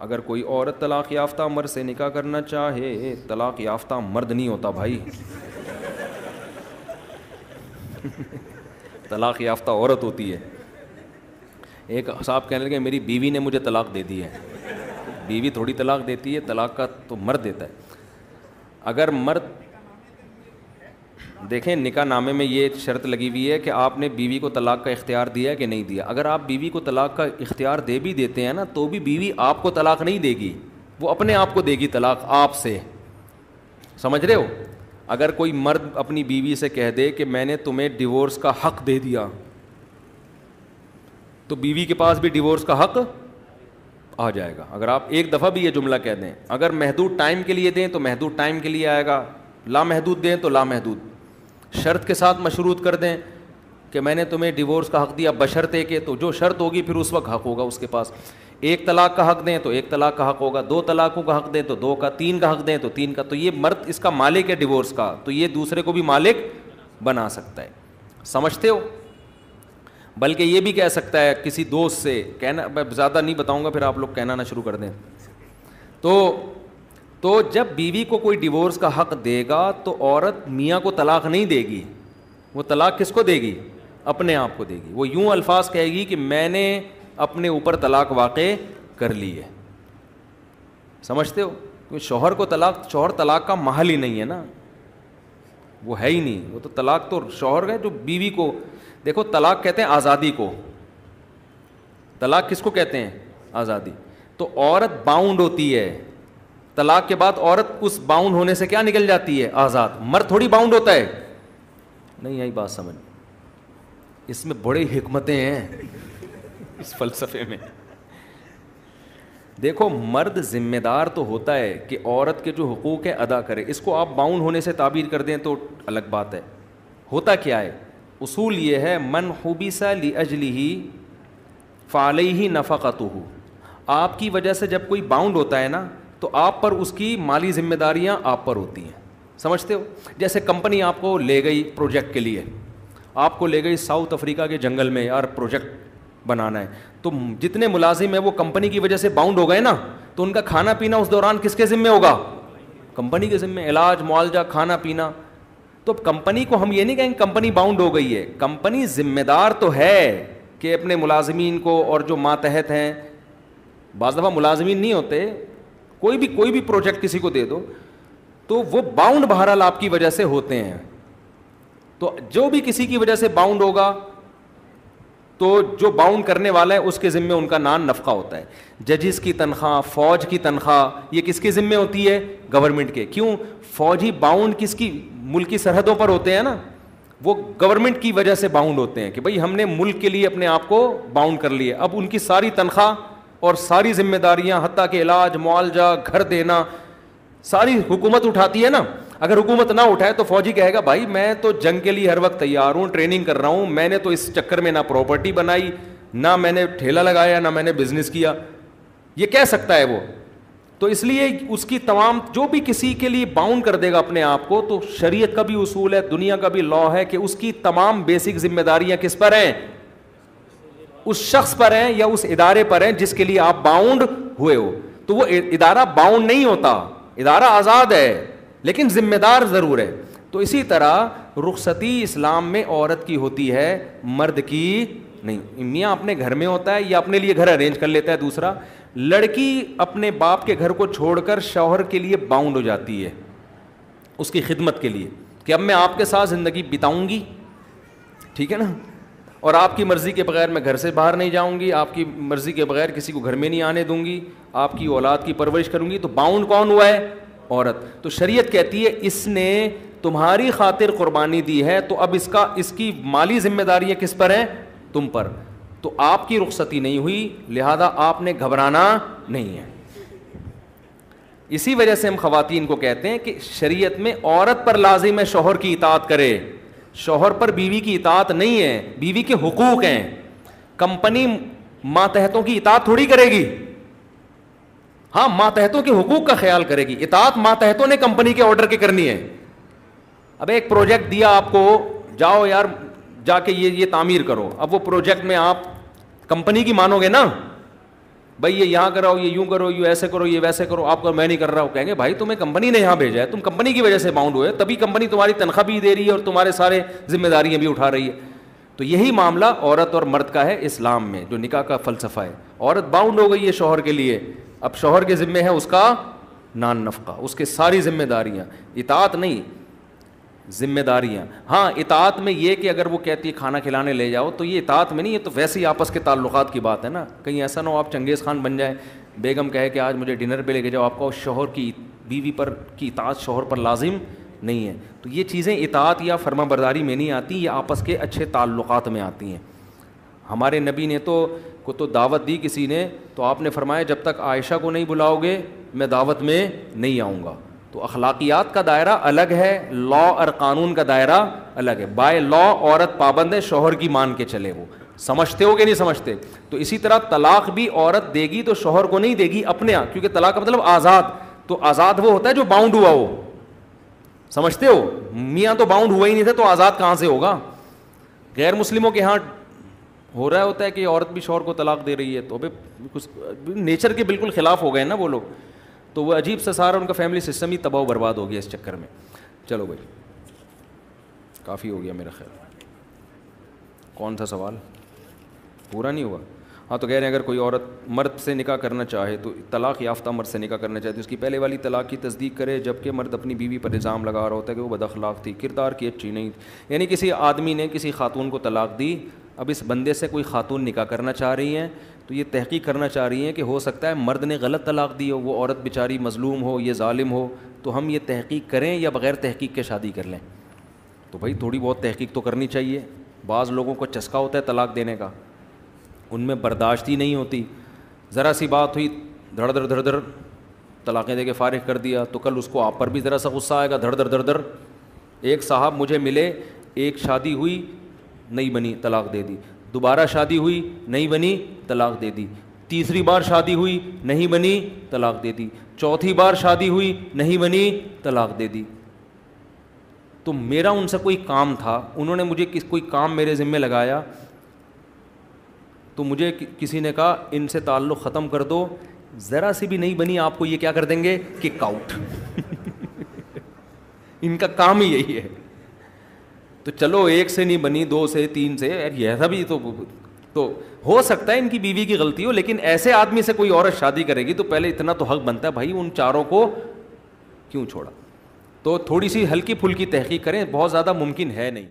اگر کوئی عورت طلاق یافتہ مرد سے نکاح کرنا چاہے، طلاق یافتہ مرد نہیں ہوتا بھائی، طلاق یافتہ عورت ہوتی ہے. ایک صاحب کہنے لگے میری بیوی نے مجھے طلاق دے دی ہے. بیوی تھوڑی طلاق دیتی ہے، طلاق کا تو مرد دیتا ہے. اگر مرد دیکھیں نکاح نامے میں یہ شرط لگی ہوئی ہے کہ آپ نے بیوی کو طلاق کا اختیار دیا ہے کہ نہیں دیا. اگر آپ بیوی کو طلاق کا اختیار دے بھی دیتے ہیں نا تو بھی بیوی آپ کو طلاق نہیں دے گی، وہ اپنے آپ کو دے گی طلاق آپ سے. سمجھ رہے ہو؟ اگر کوئی مرد اپنی بیوی سے کہہ دے کہ میں نے تمہیں ڈیورس کا حق دے دیا تو بیوی کے پاس بھی ڈیورس کا حق آ جائے گا. اگر آپ ایک دفعہ بھی یہ جملہ کہہ دیں، اگر محدود ٹائم کے لیے دیں تو محدود ٹائم کے لیے آئے گا، لامحدود دیں تو لامحدود. شرط کے ساتھ مشروط کر دیں کہ میں نے تمہیں ڈیورس کا حق دیا بشرطے کہ، تو جو شرط ہوگی پھر اس وقت حق ہوگا اس کے پاس. ایک طلاق کا حق دیں تو ایک طلاق کا حق ہوگا، دو طلاقوں کا حق دیں تو دو کا، تین کا حق دیں تو تین کا. تو یہ مرد اس کا مالک ہے ڈیورس کا، تو یہ دوسرے کو بھی مالک بنا سکتا ہے. سمجھتے ہو؟ بلکہ یہ بھی کہہ سکتا ہے کسی دوست سے، کہنا زیادہ نہیں بتاؤں گا پھر آپ لوگ کہنا نہ شروع کر دیں. تو جب بیوی کو کوئی ڈیورس کا حق دے گا تو عورت میاں کو طلاق نہیں دے گی، وہ طلاق کس کو دے گی؟ اپنے آپ کو دے گی. وہ یوں الفاظ کہے گی کہ میں نے اپنے اوپر طلاق واقع کر لی ہے. سمجھتے ہو؟ کیونکہ شوہر کو شوہر طلاق کا محل ہی نہیں ہے نا، وہ ہے ہی نہیں. وہ تو طلاق تو شوہر ہے جو بیوی کو، دیکھو طلاق کہتے ہیں آزادی کو. طلاق کس کو کہتے ہیں؟ آزادی. تو عورت باؤنڈ ہوتی ہے، طلاق کے بعد عورت اس باؤنڈ ہونے سے کیا نکل جاتی ہے؟ آزاد. مرد تھوڑی باؤنڈ ہوتا ہے. نہیں آئی بات سمجھ؟ اس میں بڑی حکمتیں ہیں اس فلسفے میں. دیکھو مرد ذمہ دار تو ہوتا ہے کہ عورت کے جو حقوق ہے ادا کرے. اس کو آپ باؤنڈ ہونے سے تعبیر کر دیں تو الگ بات ہے. ہوتا کیا ہے؟ اصول یہ ہے من حبس لأجلہ فعلیہ نفقتہ. آپ کی وجہ سے جب کوئی باؤنڈ ہوتا ہے نا تو آپ پر اس کی مالی ذمہ داریاں آپ پر ہوتی ہیں. سمجھتے ہو؟ جیسے کمپنی آپ کو لے گئی پروجیکٹ کے لیے، آپ کو لے گئی ساؤتھ افریقہ کے جنگل میں، یار پروجیکٹ بنانا ہے، تو جتنے ملازم ہیں وہ کمپنی کی وجہ سے باؤنڈ ہو گئے نا، تو ان کا کھانا پینا اس دوران کس کے ذمہ ہوگا؟ کمپنی کے ذمہ. علاج معالجہ کھانا پینا. تو کمپنی کو ہم یہ نہیں کہیں کمپنی باؤنڈ ہو گئی ہے، کمپنی ذمہ دار تو ہے کہ اپنے ملازمین کو اور جو ماتحت ہیں، بعض دفعہ ملازمین نہیں ہوتے، کوئی بھی پروجیکٹ کسی کو دے دو تو وہ باؤنڈ بہرحال آپ کی وجہ سے ہوتے ہیں. تو جو بھی کسی کی وجہ سے باؤنڈ ہوگا تو جو باؤنڈ کرنے والا ہے اس کے ذمہ ان کا نان نفقہ ہوتا ہے. ججز کی تنخواہ، فوج کی تنخواہ، یہ کس کے ذمہ ہوتی ہے؟ گورنمنٹ کے. کیوں؟ فوجی باؤنڈ کس کی؟ ملکی سرحدوں پر ہوتے ہیں نا، وہ گورنمنٹ کی وجہ سے باؤنڈ ہوتے ہیں کہ بھئی ہم نے ملک کے لیے اپنے آپ کو باؤنڈ کر لیے. اب ان کی ساری تنخواہ اور ساری ذمہ داریاں، حتیٰ کہ علاج معالجہ گھر دینا، ساری حکومت اٹھاتی ہے نا. اگر حکومت نہ اٹھائے تو فوجی کہے گا بھائی میں تو جنگ کے لیے ہر وقت تیار ہوں، ٹریننگ کر رہا ہوں، میں نے تو اس چکر میں نہ پراپرٹی بنائی، نہ میں نے ٹھیلا لگایا، نہ میں نے بزنس کیا. یہ کہہ سکتا ہے وہ. تو اس لیے اس کی تمام جو بھی کسی کے لیے باؤنڈ کر دے گا اپنے آپ کو، تو شریعت کا بھی اصول ہے، دنیا کا بھی لا ہے کہ اس کی تمام بیسک ذمہ داریاں کس پر ہیں؟ اس شخص پر ہیں یا اس ادارے پر ہیں جس کے لیے آپ باؤنڈ ہوئے ہو. تو وہ ادارہ باؤنڈ نہیں ہوتا، ادارہ آزاد ہے لیکن ذمہ دار ضرور ہے. تو اسی طرح رخصتی اسلام میں عورت کی ہوتی ہے، مرد کی نہیں. میاں اپنے گھر میں ہوتا ہے یا اپنے لیے گھر ارینج کر لیتا ہے. دوسرا، لڑکی اپنے باپ کے گھر کو چھوڑ کر شوہر کے لیے باؤنڈ ہو جاتی ہے اس کی خدمت کے لیے کہ اب میں آپ کے ساتھ زندگی بتاؤں گی، ٹھیک ہے نا، اور آپ کی مرضی کے بغیر میں گھر سے باہر نہیں جاؤں گی، آپ کی مرضی کے بغیر کسی کو گھر میں نہیں آنے دوں گی، آپ کی اولاد کی پرورش کروں گی. تو باؤنڈ کون ہوا ہے؟ عورت. تو شریعت کہتی ہے اس نے تمہاری خاطر قربانی دی ہے تو اب اس کی مالی ذمہ داریاں کس پر ہیں؟ تم پر. تو آپ کی رخصتی نہیں ہوئی، لہذا آپ نے گھبرانا نہیں ہے. اسی وجہ سے ہم خواتین کو کہتے ہیں کہ شریعت میں عورت پر لازم ہے شوہر کی اطاعت کرے، شوہر پر بیوی کی اطاعت نہیں ہے. بیوی کے حقوق ہیں. کمپنی ماتحتوں کی اطاعت تھوڑی کرے گی، ہاں ماتحتوں کے حقوق کا خیال کرے گی. اطاعت ماتحتوں نے کمپنی کے آرڈر کی کرنی ہے. اب ایک پروجیکٹ دیا آپ کو، جاؤ یار جا کے یہ تعمیر کرو. اب وہ پروجیکٹ میں آپ کمپنی کی مانو گے نا، بھائی یہ یہاں کراؤ، یہ یوں کرو، یہ ایسے کرو، یہ ویسے کرو، آپ کو میں نہیں کر رہا ہوں. کہیں گے بھائی تمہیں کمپنی نے یہاں بھیجا ہے، تم کمپنی کی وجہ سے باؤنڈ ہوئے، تبھی کمپنی تمہاری تنخواہ بھی دے رہی ہے اور تمہارے سارے ذمہ داریاں بھی اٹھا رہی ہے. تو یہی معاملہ عورت اور مرد کا ہے اسلام میں، جو نکاح کا فلسفہ ہے. عورت باؤنڈ ہو گئی ہے شوہر کے لیے، اب شوہر کے ذمے ہے اس کا نان نفقہ، اس کے ساری ذمہ داریاں، اطاعت نہیں، ذمہ داریاں. ہاں اطاعت میں یہ کہ اگر وہ کہتی ہے کھانا کھلانے لے جاؤ تو یہ اطاعت میں نہیں، یہ تو ویسے ہی آپس کے تعلقات کی بات ہے نا. کہیں ایسا نہ ہو آپ چنگیز خان بن جائیں، بیگم کہے کہ آج مجھے ڈنر پہ لے کے جاؤ، آپ کو شوہر کی بیوی پر کی اطاعت شوہر پر لازم نہیں ہے. تو یہ چیزیں اطاعت یا فرما برداری میں نہیں آتی، یہ آپس کے اچھے تعلقات میں آتی ہیں. ہمارے نبی نے تو دعوت دی کسی نے تو آپ نے فرمایا جب تک عائشہ کو نہیں بلاؤ گے میں دعوت میں نہیں آؤں گا. تو اخلاقیات کا دائرہ الگ ہے، لا اور قانون کا دائرہ الگ ہے. بائی لا عورت پابند ہے، شوہر کی مان کے چلے. وہ سمجھتے ہو کہ نہیں سمجھتے؟ تو اسی طرح طلاق بھی عورت دے گی تو شوہر کو نہیں دے گی، اپنے آپ، کیونکہ طلاق کا مطلب آزاد. تو آزاد وہ ہوتا ہے جو باؤنڈ ہوا ہو، سمجھتے ہو؟ میاں تو باؤنڈ ہوا ہی نہیں تھا تو آزاد کہاں سے ہوگا؟ غیر مسلموں کے ہاں ہو رہا ہوتا ہے کہ عورت بھی شوہر کو طلاق دے رہی ہے، تو کچھ نیچر کے بالکل خلاف ہو گئے نا وہ لوگ. تو وہ عجیب سا سارا ان کا فیملی سسٹم ہی تباہ و برباد ہو گیا اس چکر میں. چلو بھائی کافی ہو گیا میرا خیال. کون تھا سوال؟ پورا نہیں ہوا؟ ہاں تو کہہ رہے ہیں اگر کوئی عورت مرد سے نکاح کرنا چاہے تو طلاق یافتہ مرد سے نکاح کرنا چاہے تو اس کی پہلے والی طلاق کی تصدیق کرے، جبکہ مرد اپنی بیوی پر الزام لگا رہا ہوتا ہے کہ وہ بد اخلاق تھی، کردار کی اچھی نہیں. یعنی کسی آدمی نے کسی خاتون کو طلاق دی، اب اس بندے سے کوئی خاتون نکاح کرنا چاہ رہی ہیں تو یہ تحقیق کرنا چاہ رہی ہیں کہ ہو سکتا ہے مرد نے غلط طلاق دی ہو، وہ عورت بیچاری مظلوم ہو، یہ ظالم ہو. تو ہم یہ تحقیق کریں یا بغیر تحقیق کے شادی کر لیں؟ تو بھائی تھوڑی بہت تحقیق تو کرنی چاہیے. بعض لوگوں کو چسکا ہوتا ہے طلاق دینے کا، ان میں برداشت ہی نہیں ہوتی. ذرا سی بات ہوئی دھڑ دھڑ طلاقیں دے کے فارغ کر دیا، تو کل اس کو آپ پر بھی ذرا سا غصہ آئے گا، دھڑ دھڑ. ایک صاحب مجھے ملے، ایک شادی ہوئی نہیں بنی، طلاق دے دی. دوبارہ شادی ہوئی نہیں بنی، طلاق دے دی. تیسری بار شادی ہوئی نہیں بنی، طلاق دے دی. چوتھی بار شادی ہوئی نہیں بنی، طلاق دے دی. تو میرا ان سے کوئی کام تھا، انہوں نے مجھے کوئی کام میرے ذمہ لگایا، تو مجھے کسی نے کہا ان سے تعلق ختم کر دو، ذرا سی بھی نہیں بنی آپ کو یہ کیا کر دیں گے؟ Kick out. ان کا کام ہی یہی ہے. تو چلو ایک سے نہیں بنی، دو سے، تین سے، یہ ایسا بھی تو ہو سکتا ہے ان کی بیوی کی غلطی ہو، لیکن ایسے آدمی سے کوئی عورت شادی کرے گی تو پہلے اتنا تو حق بنتا ہے بھائی ان چاروں کو کیوں چھوڑا. تو تھوڑی سی ہلکی پھلکی تحقیق کریں، بہت زیادہ ممکن ہے نہیں.